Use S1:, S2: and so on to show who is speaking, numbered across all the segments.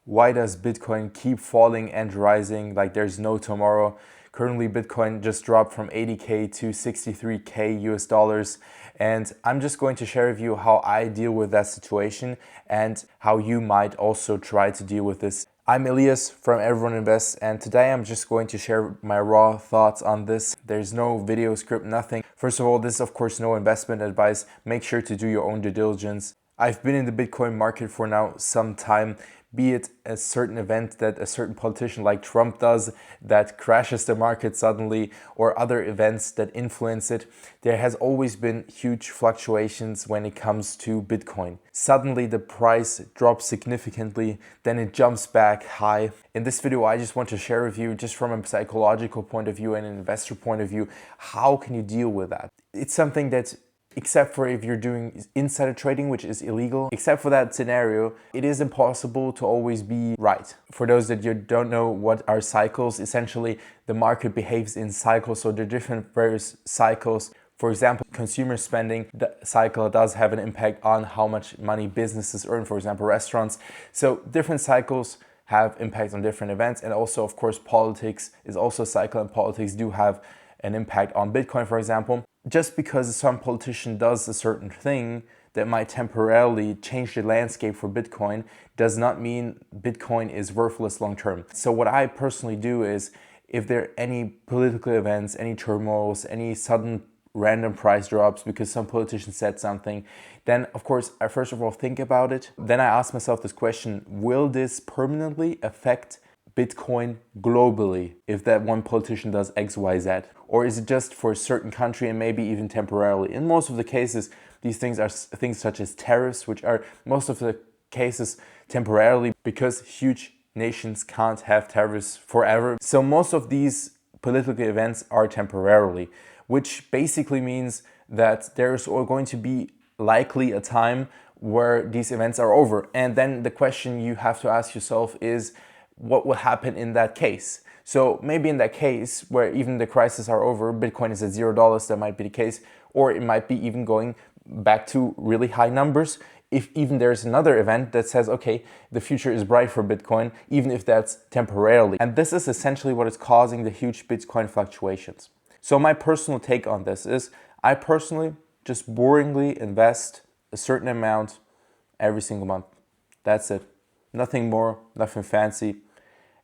S1: Why does Bitcoin keep falling and rising like there's no tomorrow? Currently, Bitcoin just dropped from 80K to 63K US dollars. And I'm just going to share with you how I deal with that situation and how you might also try to deal with this. I'm Elias from Everyone Invests, and today I'm just going to share my raw thoughts on this. There's no video script, nothing. First of all, this is of course no investment advice. Make sure to do your own due diligence. I've been in the Bitcoin market for now some time, be it a certain event that a certain politician like Trump does that crashes the market suddenly, or other events that influence it. There has always been huge fluctuations when it comes to Bitcoin. Suddenly the price drops significantly, then it jumps back high. In this video, I just want to share with you, just from a psychological point of view and an investor point of view, how can you deal with that? It's something that, except for if you're doing insider trading, which is illegal, except for that scenario, it is impossible to always be right. For those that you don't know what are cycles, essentially the market behaves in cycles, so there are different various cycles. For example, consumer spending, the cycle does have an impact on how much money businesses earn, for example, restaurants. So different cycles have impacts on different events, and also of course politics is also a cycle, and politics do have an impact on Bitcoin, for example. Just because some politician does a certain thing that might temporarily change the landscape for Bitcoin does not mean Bitcoin is worthless long term. So what I personally do is, if there are any political events, any turmoils, any sudden random price drops because some politician said something, then of course I first of all think about it. Then I ask myself this question: will this permanently affect Bitcoin globally if that one politician does X, Y, Z? Or is it just for a certain country and maybe even temporarily? In most of the cases, these things are things such as tariffs, which are most of the cases temporarily, because huge nations can't have tariffs forever. So most of these political events are temporarily, which basically means that there's going to be likely a time where these events are over. And then the question you have to ask yourself is, what will happen in that case? So maybe in that case where even the crises are over, Bitcoin is at $0, that might be the case, or it might be even going back to really high numbers. If even there's another event that says, okay, the future is bright for Bitcoin, even if that's temporarily. And this is essentially what is causing the huge Bitcoin fluctuations. So my personal take on this is, I personally just boringly invest a certain amount every single month. That's it. Nothing more, nothing fancy.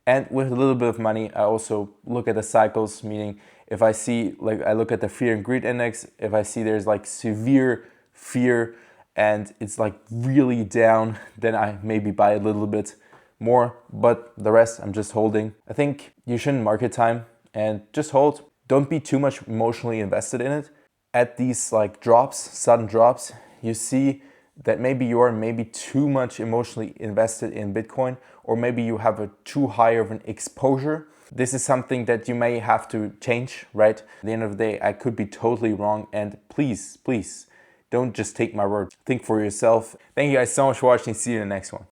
S1: And with a little bit of money, I also look at the cycles, meaning if I see, like, I look at the fear and greed index, if I see there's like severe fear and it's like really down, then I maybe buy a little bit more, but the rest I'm just holding. I think you shouldn't market time and just hold. Don't be too much emotionally invested in it. At these like drops, sudden drops, you see that maybe you are maybe too much emotionally invested in Bitcoin, or maybe you have a too high of an exposure. This is something that you may have to change, right? At the end of the day, I could be totally wrong, and please, please, don't just take my word. Think for yourself. Thank you guys so much for watching. See you in the next one.